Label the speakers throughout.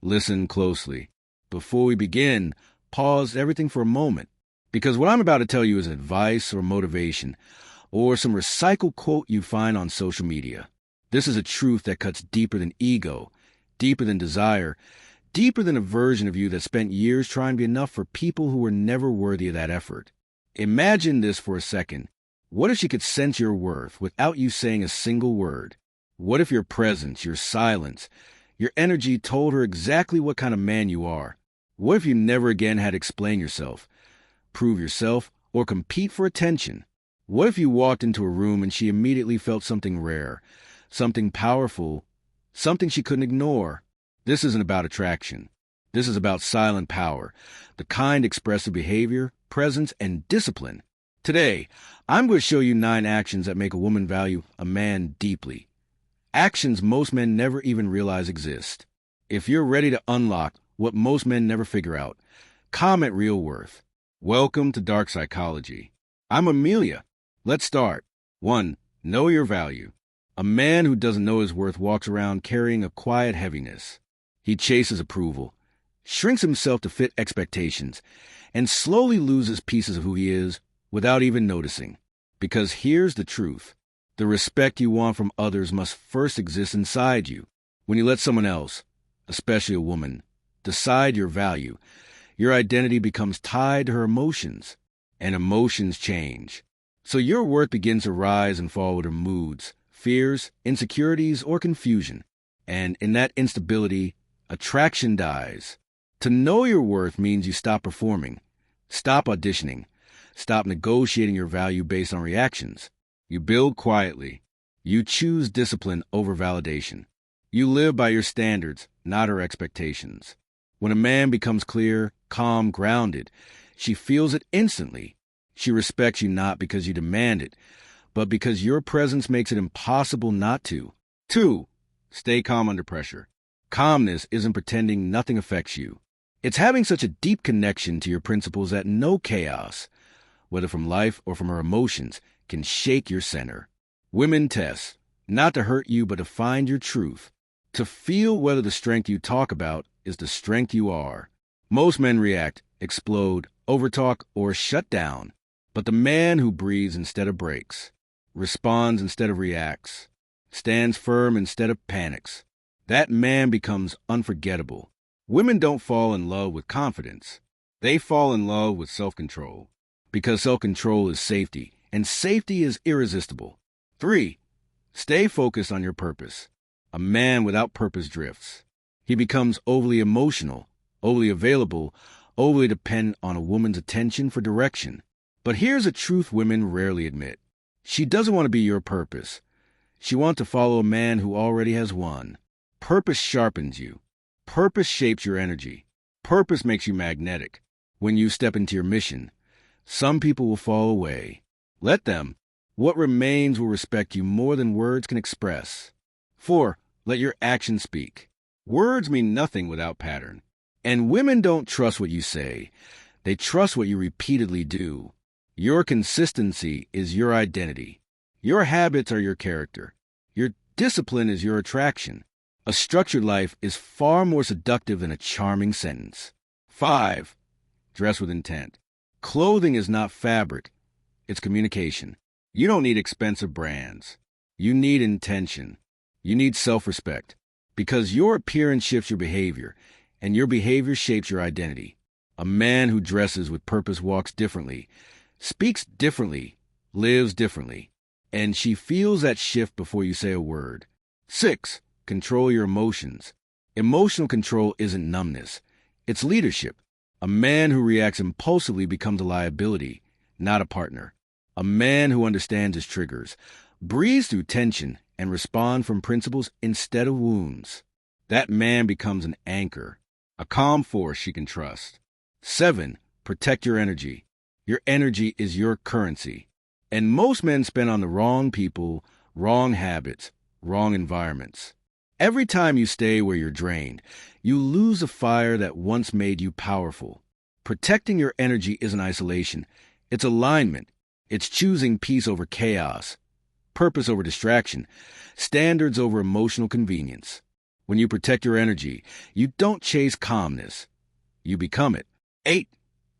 Speaker 1: Listen closely. Before we begin, pause everything for a moment, because what I'm about to tell you is advice or motivation, or some recycled quote you find on social media. This is a truth that cuts deeper than ego, deeper than desire, deeper than a version of you that spent years trying to be enough for people who were never worthy of that effort. Imagine this for a second. What if she could sense your worth without you saying a single word? What if your presence, your silence, your energy told her exactly what kind of man you are? What if you never again had to explain yourself, prove yourself, or compete for attention? What if you walked into a room and she immediately felt something rare, something powerful, something she couldn't ignore? This isn't about attraction. This is about silent power, the kind expressive behavior, presence, and discipline. Today, I'm going to show you 9 actions that make a woman value a man deeply. Actions most men never even realize exist. If you're ready to unlock what most men never figure out, comment real worth. Welcome to Dark Psychology. I'm Amelia. Let's start. 1. Know your value. A man who doesn't know his worth walks around carrying a quiet heaviness. He chases approval, shrinks himself to fit expectations, and slowly loses pieces of who he is without even noticing. Because here's the truth. The respect you want from others must first exist inside you. When you let someone else, especially a woman, decide your value, your identity becomes tied to her emotions, and emotions change. So your worth begins to rise and fall with her moods, fears, insecurities, or confusion. And in that instability, attraction dies. To know your worth means you stop performing, stop auditioning, stop negotiating your value based on reactions. You build quietly. You choose discipline over validation. You live by your standards, not her expectations. When a man becomes clear, calm, grounded, she feels it instantly. She respects you not because you demand it, but because your presence makes it impossible not to. 2. Stay calm under pressure. Calmness isn't pretending nothing affects you. It's having such a deep connection to your principles that no chaos, whether from life or from her emotions, can shake your center. Women test, not to hurt you, but to find your truth, to feel whether the strength you talk about is the strength you are. Most men react, explode, overtalk, or shut down. But the man who breathes instead of breaks, responds instead of reacts, stands firm instead of panics, that man becomes unforgettable. Women don't fall in love with confidence. They fall in love with self-control, because self-control is safety, and safety is irresistible. 3. Stay focused on your purpose. A man without purpose drifts. He becomes overly emotional, overly available, overly dependent on a woman's attention for direction. But here's a truth women rarely admit. She doesn't want to be your purpose. She wants to follow a man who already has one. Purpose sharpens you. Purpose shapes your energy. Purpose makes you magnetic. When you step into your mission, some people will fall away. Let them. What remains will respect you more than words can express. 4. Let your actions speak. Words mean nothing without pattern. And women don't trust what you say. They trust what you repeatedly do. Your consistency is your identity. Your habits are your character. Your discipline is your attraction. A structured life is far more seductive than a charming sentence. 5. Dress with intent. Clothing is not fabric. It's communication. You don't need expensive brands. You need intention. You need self-respect. Because your appearance shifts your behavior, and your behavior shapes your identity. A man who dresses with purpose walks differently, speaks differently, lives differently, and she feels that shift before you say a word. 6. Control your emotions. Emotional control isn't numbness. It's leadership. A man who reacts impulsively becomes a liability, not a partner. A man who understands his triggers, breathes through tension, and responds from principles instead of wounds. That man becomes an anchor, a calm force she can trust. 7. Protect your energy. Your energy is your currency. And most men spend on the wrong people, wrong habits, wrong environments. Every time you stay where you're drained, you lose a fire that once made you powerful. Protecting your energy isn't isolation. It's alignment. It's choosing peace over chaos, purpose over distraction, standards over emotional convenience. When you protect your energy, you don't chase calmness. You become it. 8.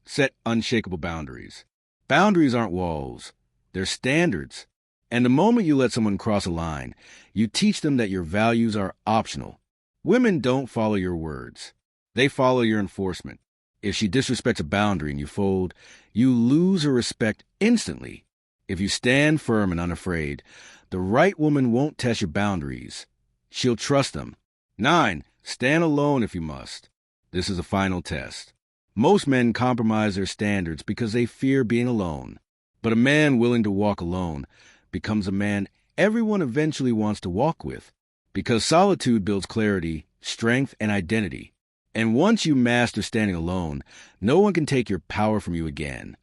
Speaker 1: Set unshakable boundaries. Boundaries aren't walls. They're standards. And the moment you let someone cross a line, you teach them that your values are optional. Women don't follow your words. They follow your enforcement. If she disrespects a boundary and you fold, you lose her respect instantly. If you stand firm and unafraid, the right woman won't test your boundaries. She'll trust them. 9. Stand alone if you must. This is a final test. Most men compromise their standards because they fear being alone. But a man willing to walk alone becomes a man everyone eventually wants to walk with, because solitude builds clarity, strength, and identity. And once you master standing alone, no one can take your power from you again.